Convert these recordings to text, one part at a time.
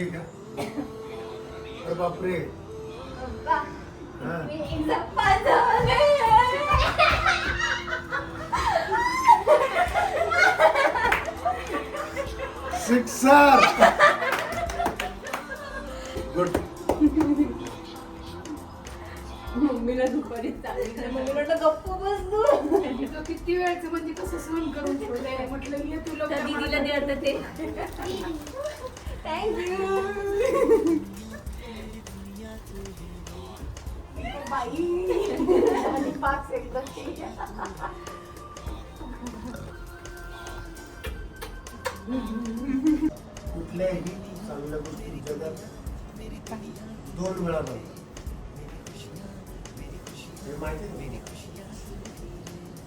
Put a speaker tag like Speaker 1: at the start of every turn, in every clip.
Speaker 1: वाटली का? अरे बापरे. सिक्सर. गुड.
Speaker 2: मम्मीला दुपारी मम्मीला गप्प बसतो.
Speaker 3: किती वेळचं म्हणजे कसं सहन करून ठेवलंय म्हटलं हे तुला
Speaker 2: दीदीला दे आता ते. थँक्यू
Speaker 3: बाई. आणि 5 एकदम
Speaker 1: कुठल्याही चांगल्या गोष्टी जगात 2 वेळा बनतात. हे माहिती आहे ना?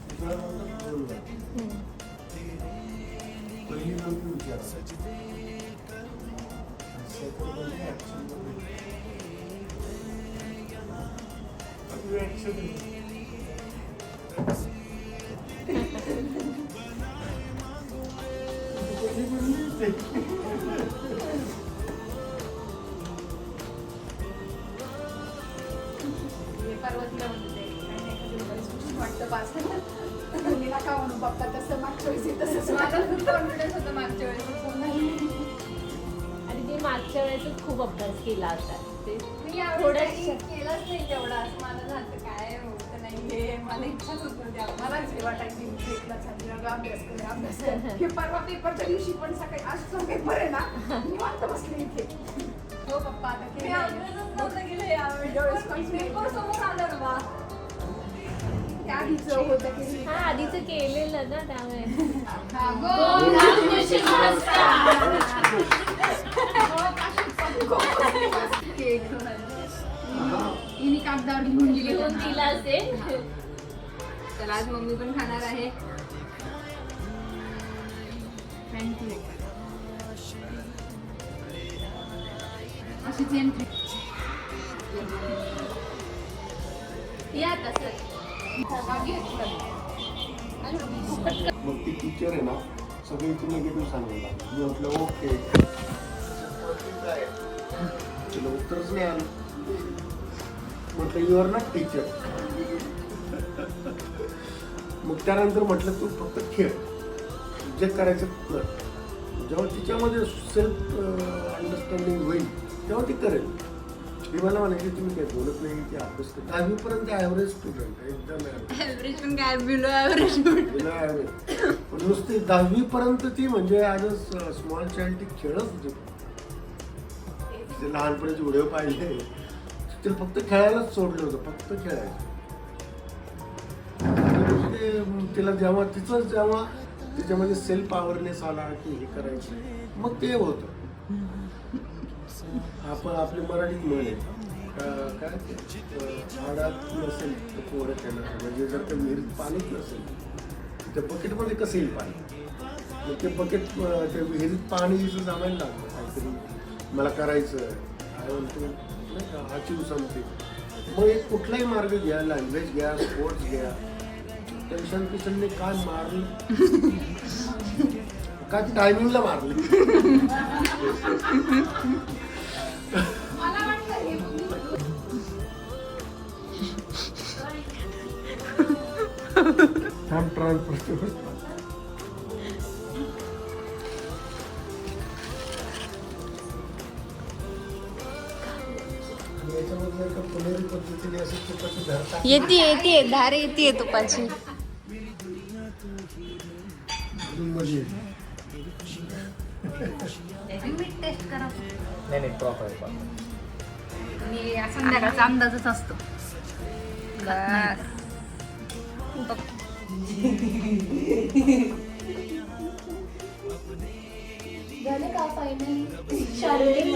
Speaker 1: किती वेळा बनतात? 2 वेळा. पहिली नंतर विचार. सेकंड म्हणजे ऍक्शन मध्ये. ऍक्शन
Speaker 3: पार्वतीला म्हणते वाटतं पास मी नका म्हणू बाप्पा तसं मागच्या वेळेस तसंच माझा कॉन्फिडन्स होता मागच्या वेळेस.
Speaker 2: आणि ते मागच्या वेळेसच खूप अभ्यास केला होता. ते
Speaker 3: मी यावेळेस केलंच नाही तेवढा असं मला झालं काय होतं नाही हे मला इच्छाच होत नव्हती. मलाच हे वाटायची एकला चालली अभ्यास कर. हे परवा पेपरच्या दिवशी पण सकाळी आज पेपर आहे ना निवांत बसले इथे. हो पप्पा आता गेले यावेळेस पेपर समोर आलं ना बा. त्या आधीचं होतं की
Speaker 2: हा आधीच केलेलं ना त्यामुळे.
Speaker 3: हिने कागदावर लिहून
Speaker 2: लिहून दिला असेल.
Speaker 3: तर आज मम्मी पण खाणार आहे. थँक्यू. अशीच एंट्री
Speaker 2: या तसं
Speaker 1: मग ती टीचर आहे ना सगळी ती निगेटिव्ह सांगायला. मी म्हटलं ओके. तिला उत्तरच नाही आलं. म्हटलं यू आर नॉट टीचर. मग त्यानंतर म्हटलं तू फक्त खेळ जे करायचं कर. जेव्हा तिच्यामध्ये सेल्फ अंडरस्टँडिंग होईल तेव्हा ती करेल. ती मला म्हणायची तुम्ही काही बोलत नाही की अभ्यास कर. 10वी पर्यंत ॲव्हरेज स्टुडंट एकदम
Speaker 3: ॲव्हरेज पण काय बिलो ॲव्हरेज
Speaker 1: ॲव्हरेज. पण नुसती 10वी पर्यंत ती म्हणजे ॲज अ स्मॉल चाइल्ड ती खेळत होती. ते लहानपणीचे व्हिडिओ पाहिले. तिला फक्त खेळायलाच सोडलं होतं. फक्त खेळायचं. तिला जेव्हा तिच्यामध्ये सेल्फ अवेअरनेस आला की हे करायचं मग ते होतं. आपण आपली मराठीत म्हण आहे काय झाडात नसेल तर पोरं येणार. म्हणजे जर त्या विहिरीत पाणीच नसेल त्या बकेटमध्ये कसं येईल पाणी. मग ते बकेट त्या विहिरीत पाणी जमायला लागतं. काहीतरी मला करायचं काय म्हणतो नाही का अचीव समथिंग. मग एक कुठलाही मार्ग घ्या. लँग्वेज घ्या, स्पोर्ट्स घ्या. टेन्शन पिशनने काय मारली काय टायमिंगला मारली. ट्रान्सफर
Speaker 2: येते धार येते तुपाची.
Speaker 3: टेस्ट करा.
Speaker 4: नाही प्रॉपर
Speaker 3: मी संध्याकाळचा अंदाजच असतो.
Speaker 2: झालं का फायनली शाळेत